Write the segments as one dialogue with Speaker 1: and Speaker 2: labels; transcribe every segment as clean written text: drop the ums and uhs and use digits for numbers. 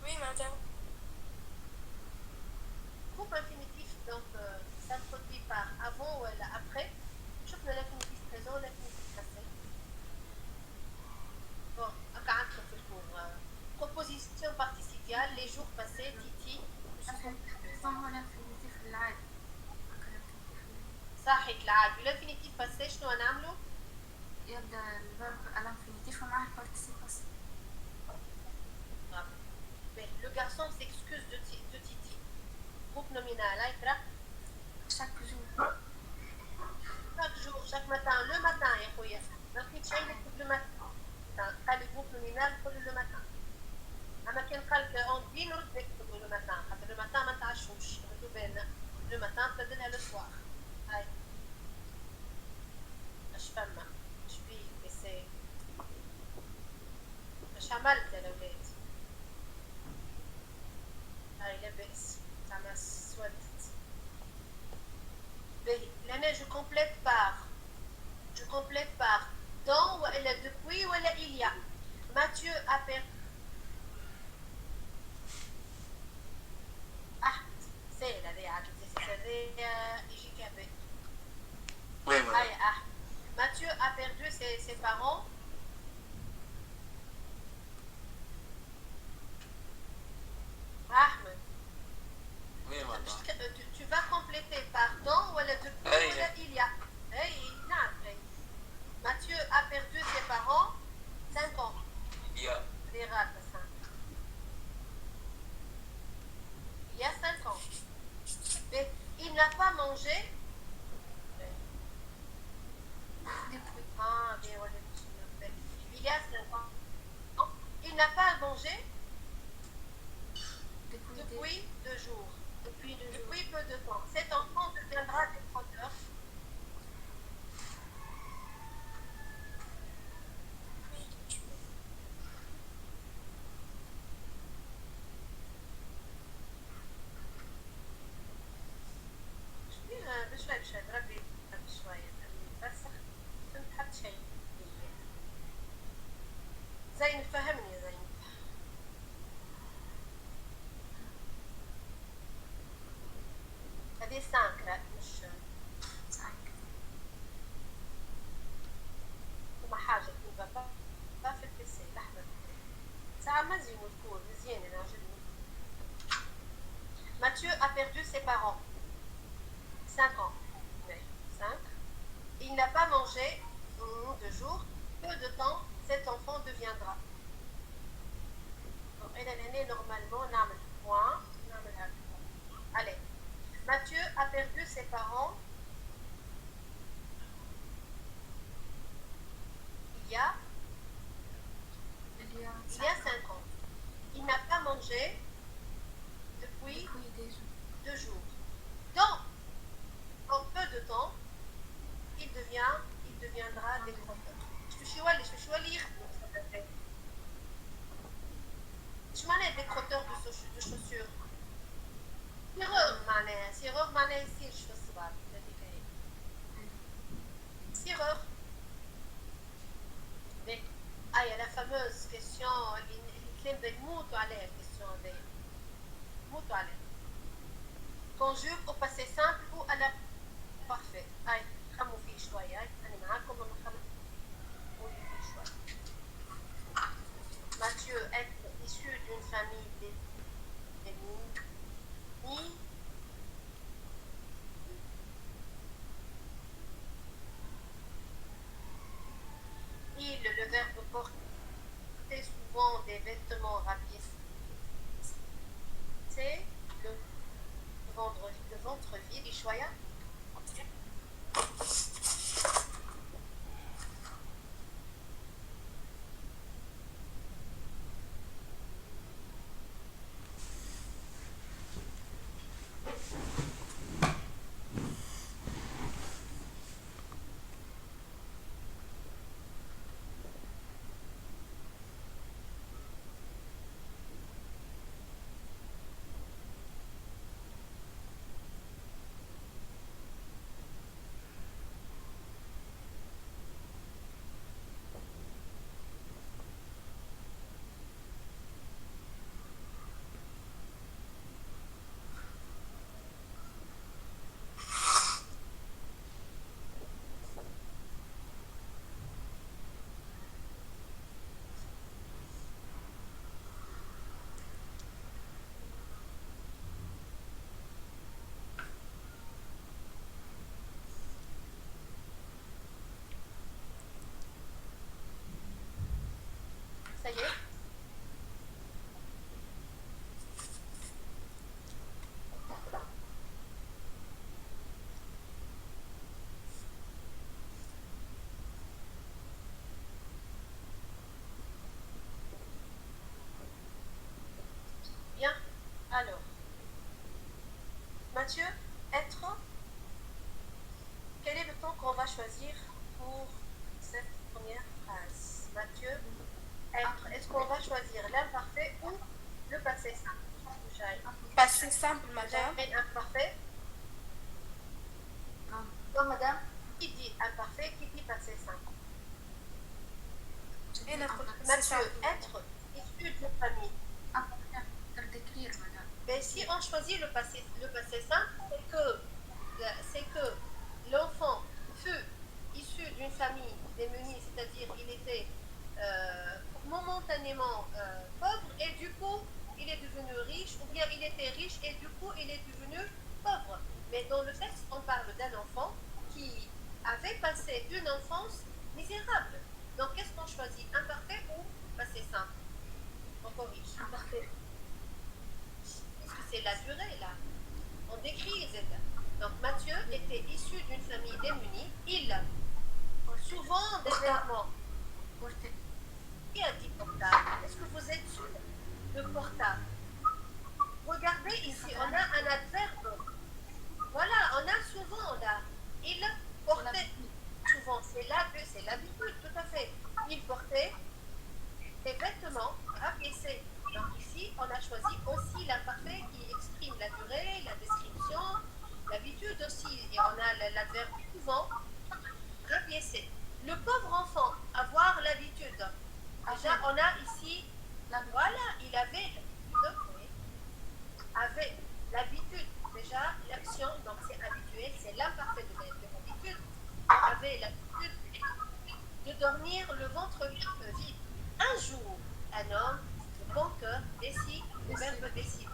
Speaker 1: Oui, madame.
Speaker 2: Groupe infinitif, donc ça se produit par avant ou après. شفنا l'infinitif présent l'infinitif passé. Bon, قعدت في الكور. Proposition participiale, les jours passés, Titi.
Speaker 1: présent هو l'infinitif العادي.
Speaker 2: صحيح العادي. l'infinitif passé شنو نعملو؟
Speaker 1: يبدأ الفيرب à l'infinitif ومعه participation.
Speaker 2: Le garçon s'excuse de Titi. Groupe nominal, hein,
Speaker 1: chaque jour.
Speaker 2: chaque jour, chaque matin, le matin, يا خويا. ما لقيت شيء نكتب le matin. قال لي groupe nominal نقول le matin. اما كان قالك اون دي نرد نكتب le matin. خاطر le matin ما نتعشوش. ردوا بالنا. le matin تبدلها le soir. هاي. اش فما؟ اش بيه بيسي؟ اش عملت يا الاولاد؟ هاي لاباس. زعما سودت. باهي. لأنا je complète par dans ou depuis ou il y a. Mathieu a perdu. أحمد سهل هذه عاد هذه يجي كابي.
Speaker 3: Oui, madame.
Speaker 2: هاي أحمد. Mathieu a perdu ses parents. Ahmed.
Speaker 3: Oui, madame.
Speaker 2: Tu vas compléter par dans ou depuis
Speaker 3: Hey.
Speaker 2: ou il y a. Hey, نعم. Mathieu a perdu ses parents 5 ans.
Speaker 3: Il y a.
Speaker 2: Les rats, ça. Il y a 5 ans. Mais il n'a pas mangé. Ah, bien, il y a 5 ans. Il n'a pas mangé depuis 2 jours. Depuis peu de temps. Cet enfant deviendra décroteur. بشوي بربي بشوية بس ما تحط شيء. زين فهمني يا زين. هذه 5 لا مش
Speaker 1: 5.
Speaker 2: وما حاجة تبقى با في البيسي لحظة. ساعة مزيان تكون مزيان أنا عجبني. Mathieu a perdu ses parents. 5 ans. 5. Il n'a pas mangé 2 jours. Peu de temps, cet enfant deviendra. Donc, elle est normalement, نعمل point. Allez. Mathieu a perdu ses parents. Il y a 5 ans. Il n'a pas mangé depuis 2 jours. Donc, en peu de temps, il deviendra décroteur. شو اللي يخدموا شو معناه décroteur de chaussures؟ سيرور معناه يسير شو الصباح هذيك هي. سيرور. Mais il y a la fameuse question اللي كلام بنموتوا عليها الكيستيون هذيا. موتوا عليها. Conjugue au passé simple ou à la parfait. هاي خموا فيه شوية. هاي أنا معاكم ونخموا فيه شوية. Mathieu est issu d'une famille démunie. Le verbe porter souvent des vêtements rapiécés. Le ventre vide et choya. voyez? Bien. Alors, Mathieu, être, quel est le temps qu'on va choisir pour cette première phrase? Mathieu, être, est-ce qu'on va choisir l'imparfait ou le passé simple?
Speaker 4: Passé simple, madame.
Speaker 2: Imparfait.
Speaker 1: Non, madame.
Speaker 2: Qui dit imparfait, qui dit passé simple?
Speaker 4: Et notre
Speaker 2: Mathieu, être issu d'une famille.
Speaker 1: Imparfait, d'écrire, madame.
Speaker 2: Mais si on choisit le passé simple, c'est que l'enfant fut issu d'une famille démunie, c'est-à-dire il était momentanément pauvre et du coup il est devenu riche, ou bien il était riche et du coup il est devenu pauvre. Mais dans le texte, on parle d'un enfant qui avait passé une enfance misérable. Donc qu'est-ce qu'on choisit? Imparfait ou passé simple? On corrige.
Speaker 1: Imparfait.
Speaker 2: Puisque c'est la durée là. On décrit Z. Donc Mathieu était issu d'une famille démunie. Il, souvent des vêtements.
Speaker 1: Porté.
Speaker 2: Qui a dit portable? Est-ce que vous êtes sûr? Le portable. Regardez ici, on a un adverbe. Voilà, on a souvent là. Il portait. Souvent, c'est l'habitude, tout à fait. Il portait des vêtements rapiécés. Donc ici, on a choisi aussi l'imparfait qui exprime la durée, la description, l'habitude aussi. Et on a l'adverbe souvent rapiécé. Le pauvre enfant, avoir l'habitude. Déjà, on a ici, voilà, il avait l'habitude. Déjà, l'action, donc c'est habitué, c'est l'imparfait de l'habitude. Avait l'habitude de dormir le ventre vide. Un jour, un homme de bon cœur décide, le verbe décide.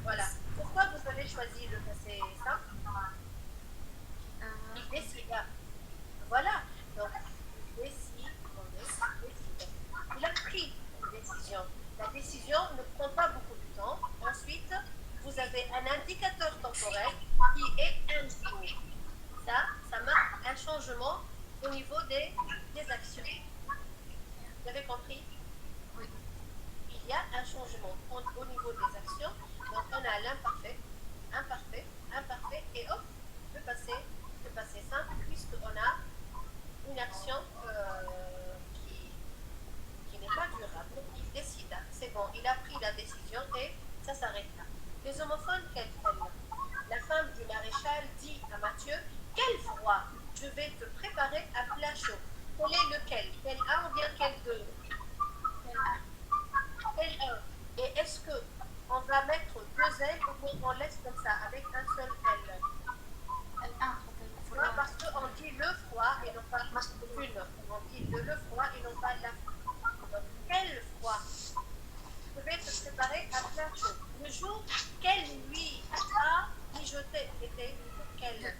Speaker 2: Voilà. Pourquoi vous avez choisi le passé simple? Il décida. Voilà. Donc, il décide. Il a pris une décision. La décision ne prend pas beaucoup de temps. Ensuite, vous avez un indicateur temporel qui est un jour. Ça marque un changement au niveau des actions. Vous avez compris?
Speaker 1: Oui.
Speaker 2: Il y a un changement au niveau des actions. Donc on a l'imparfait, imparfait, imparfait et hop, le passé simple, puisqu'on a une action qui n'est pas durable. Il décida, c'est bon, il a pris la décision et ça s'arrête là. Les homophones, quels La femme du maréchal dit à Mathieu, quel froid, je vais te préparer un plat chaud. Quel est lequel? Quel un ou bien quel deux? Quel un? Et est-ce que on va mettre deux ailes ou bien on laisse comme ça avec un seul aile? Non, parce qu'on dit le froid et non pas une. On dit le froid et non pas la froid. Donc, quel froid? Je vais te préparer un plat chaud. Le jour, quelle nuit a mijoté était quelle?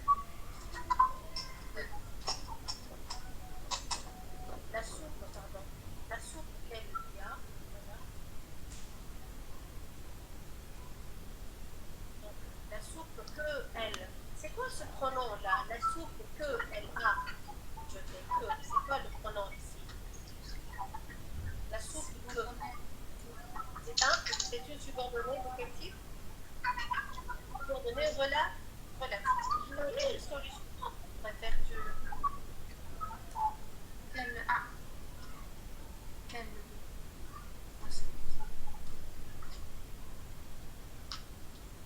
Speaker 2: La soupe, pardon. La soupe qu'elle y a. Voilà. Donc, la soupe que elle. C'est quoi ce pronom là? La soupe que elle a jetée. Que. C'est quoi le pronom ici? La soupe que. C'est une subordonnée de quel type? Subordonnée relative. Quelle solution préfères-tu?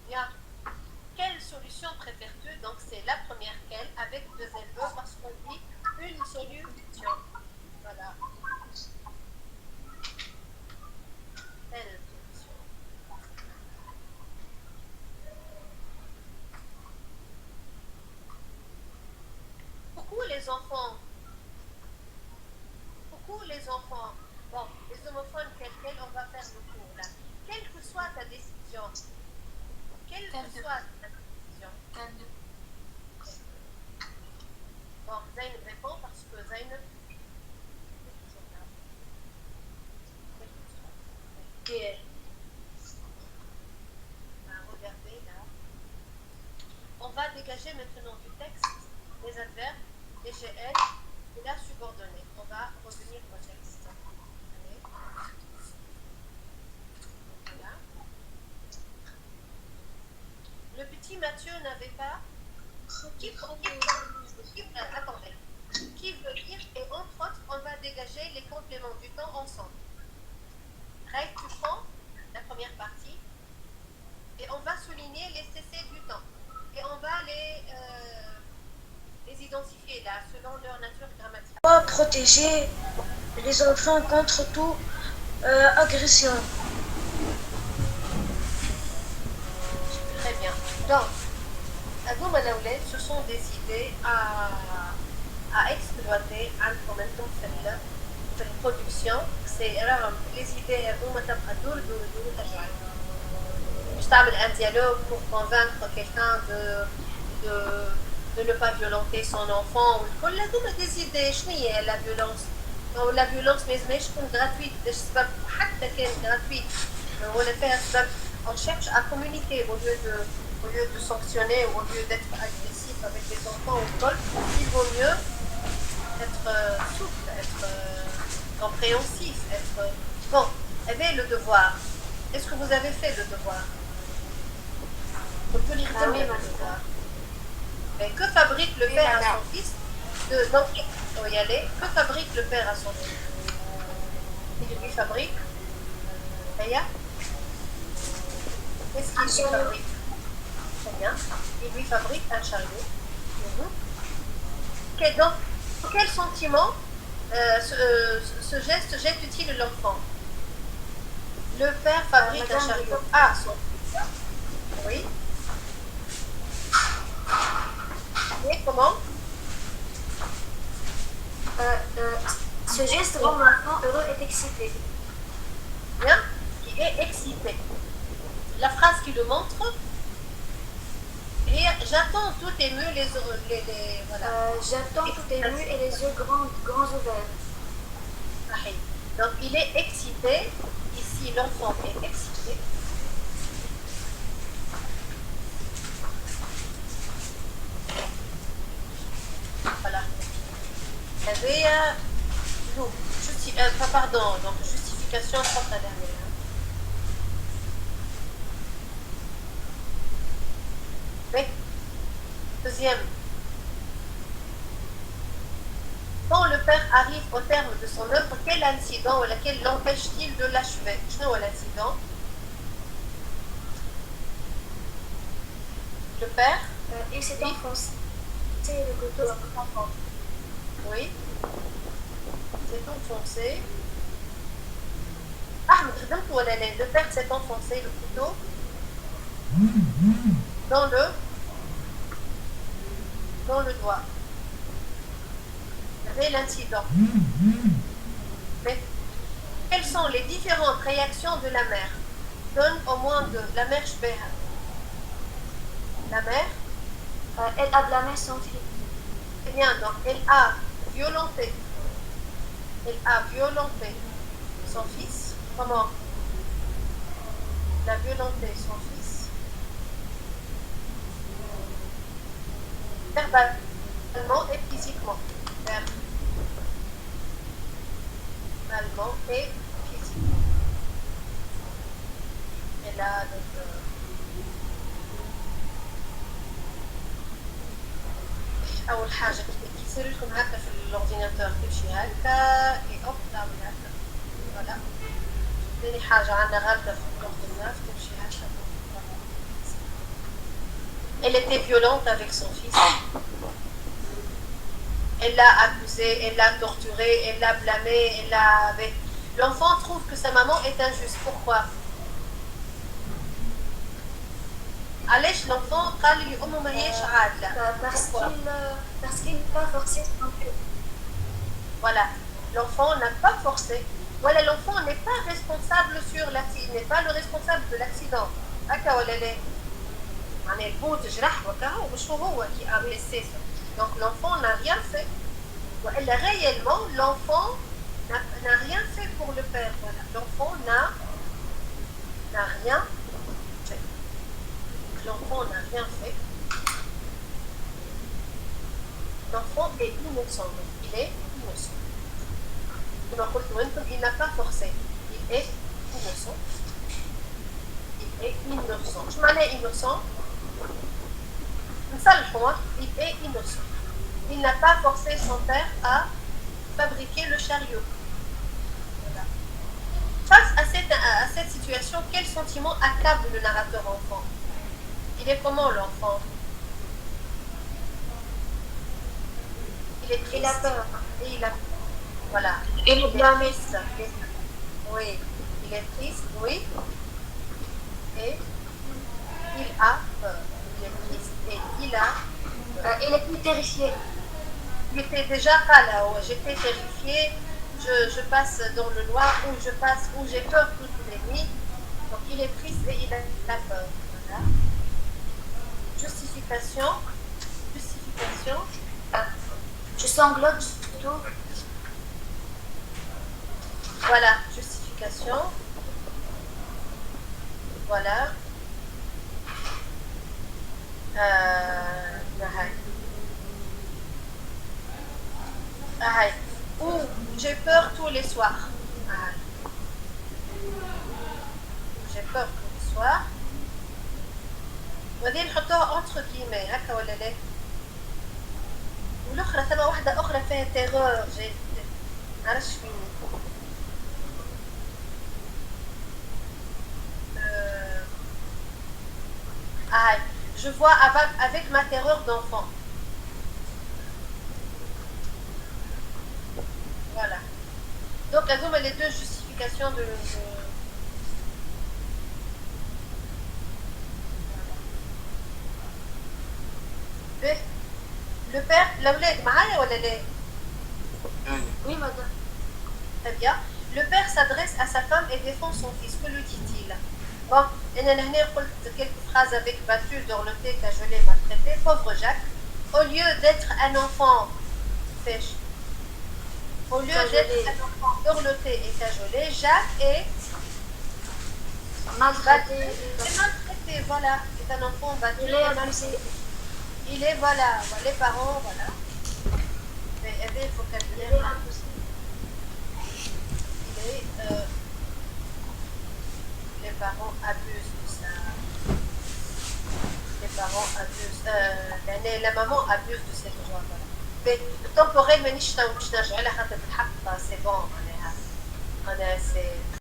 Speaker 2: Bien. Quelle solution préfères-tu? Donc c'est la première quelle avec deux LE parce qu'on dit une solution. Voilà. Quelle solution? Coucou les enfants. Coucou les enfants. Bon, les homophones quels on va faire le cours là. Quelle que soit ta décision. Quelle que soit ta décision. Bon, Zayn répond parce que Zayn est toujours là. dégager maintenant du texte les adverbes, les GL et la subordonnée. On va revenir au texte. Allez. Voilà. Le petit Mathieu n'avait pas. Attendez. Qui veut dire, et entre autres, on va dégager les compléments du temps ensemble. Ray, tu prends la première partie et on va souligner les CC du temps. Et on va les identifier là, selon leur nature grammaticale.
Speaker 5: On doit protéger les enfants contre toute agression.
Speaker 2: Très bien. Donc, Agoum Alaouled, ce sont des idées à exploiter عندكم انتم في البرودكسيون. C'est رغم les idées هذوما تبقى دور ترجع باش تعمل un dialogue pour convaincre quelqu'un de ne pas violenter son enfant والكل هذوما des idées. شنو هي la violence أو la violence ما يلزمهاش تكون gratuite باش سبب حتى كان gratuite ولا فيها سبب. On cherche à communiquer au lieu de sanctionner ou au lieu d'être agressif avec les enfants au col. Il vaut mieux être souple, être compréhensif, être... Bon, eh bien, le devoir. Est-ce que vous avez fait le devoir? On peut lire le devoir. Mais que fabrique le père à son fils? Donc, il faut y aller. Que fabrique le père à son fils? Il lui fabrique. Aya? Qu'est-ce qu'il lui fabrique? Très bien. Il lui fabrique un chariot. Donc, quel sentiment ce geste jette-t-il l'enfant? Le père fabrique un chariot à son fils. Oui. Et comment?
Speaker 5: Ce geste rend l'enfant heureux et excité.
Speaker 2: Bien, qui est excité. La phrase qui le montre, et j'attends tout ému voilà.
Speaker 5: J'attends tout ému et les yeux grands ouverts.
Speaker 2: Donc il est excité, ici l'enfant est excité. Voilà. Pardon, donc justification propre à dernière. Deuxième. Quand le père arrive au terme de son œuvre, quel incident ou laquelle l'empêche-t-il de l'achever? Quel est l'incident? Le père
Speaker 5: Il s'est enfoncé le couteau.
Speaker 2: Oui. C'est enfoncé. Ah, mais le père s'est enfoncé le couteau dans le doigt. Et l'incident. Mais quelles sont les différentes réactions de la mère? Donne au moins deux. La mère Shbeha. La mère
Speaker 5: Elle a blâmé son fils.
Speaker 2: Eh bien, donc elle a violenté. Elle a violenté son fils. Comment? Elle a violenté son fils. Verbalement et physiquement. Verbalement et physiquement. Et là, donc, أول حاجة يصير لكم هكا في الأورديناتور تمشي هكا إي أوب تعمل هكا فوالا. ثاني حاجة عندنا غلطة في الأورديناتور تمشي هكا. Elle était violente avec son fils. Elle l'a accusé, elle l'a torturé, elle l'a blâmé, elle l'a... L'enfant trouve que sa maman est injuste. Pourquoi? علاش l'enfant قال لي أمه ماهيش عادلة؟
Speaker 5: Parce qu'il n'a pas forcé son fils.
Speaker 2: Voilà, l'enfant n'a pas forcé. Voilà, l'enfant n'est pas responsable sur l'accident, n'est pas le responsable de l'accident. هكا ولا لا؟ يعني البوت جرح وكاهو مش هو qui a blessé. Donc l'enfant n'a rien fait. وإلا réellement l'enfant n'a rien fait pour le père. Voilà, l'enfant n'a rien fait. L'enfant n'a rien fait. innocent. Il est innocent. Il n'a pas forcé. Il est innocent. Il est innocent. Je m'en ai innocent. Il est innocent. Il n'a pas forcé son père à fabriquer le chariot. Voilà. Face à cette situation, quel sentiment accable le narrateur enfant? Il est comment l'enfant? Il est triste.
Speaker 5: Il a peur.
Speaker 2: Et il a... Voilà.
Speaker 5: Il est blâmé.
Speaker 2: triste. Oui. Il est triste, oui. Et il a peur. Il est triste et il a peur.
Speaker 5: Il est plus terrifié.
Speaker 2: Il était déjà pas là où j'étais terrifiée. Je passe dans le noir où j'ai peur toutes les nuits. Donc il est triste et il a peur. Voilà. Justification.
Speaker 5: Je sanglote surtout.
Speaker 2: Voilà, justification. Voilà. Ou j'ai peur tous les soirs. J'ai peur tous les soirs. وهذه نحطوها entre guillemets هكا ولا لا؟ والاخرى ثما واحدة أخرى فيها تيغور جاي معرفش فيني. Je vois avec ma terreur d'enfant. Voilà. Donc, elles ont les deux justifications de... Le père, l'awlad معايا ولا لا؟
Speaker 5: Oui, madame.
Speaker 2: Très bien. Le père s'adresse à sa femme et défend son fils. Que lui dit-il? Bon, il y a quelques phrases avec battu, dorloté, cajolé, maltraité. Pauvre Jacques. Au lieu d'être un enfant fêche, au lieu d'être un enfant dorloté et cajolé, Jacques est
Speaker 5: Maltraité.
Speaker 2: maltraité, voilà. C'est un enfant battu.
Speaker 5: Il est abusé.
Speaker 2: Il est, voilà, les parents, voilà. Mais il y avait le
Speaker 5: Il
Speaker 2: vocabulaire.
Speaker 5: est abusé.
Speaker 2: Les parents abusent de ça. Les parents abusent. La maman abuse de ses droits. Voilà. Mais temporel, mais c'est bon. C'est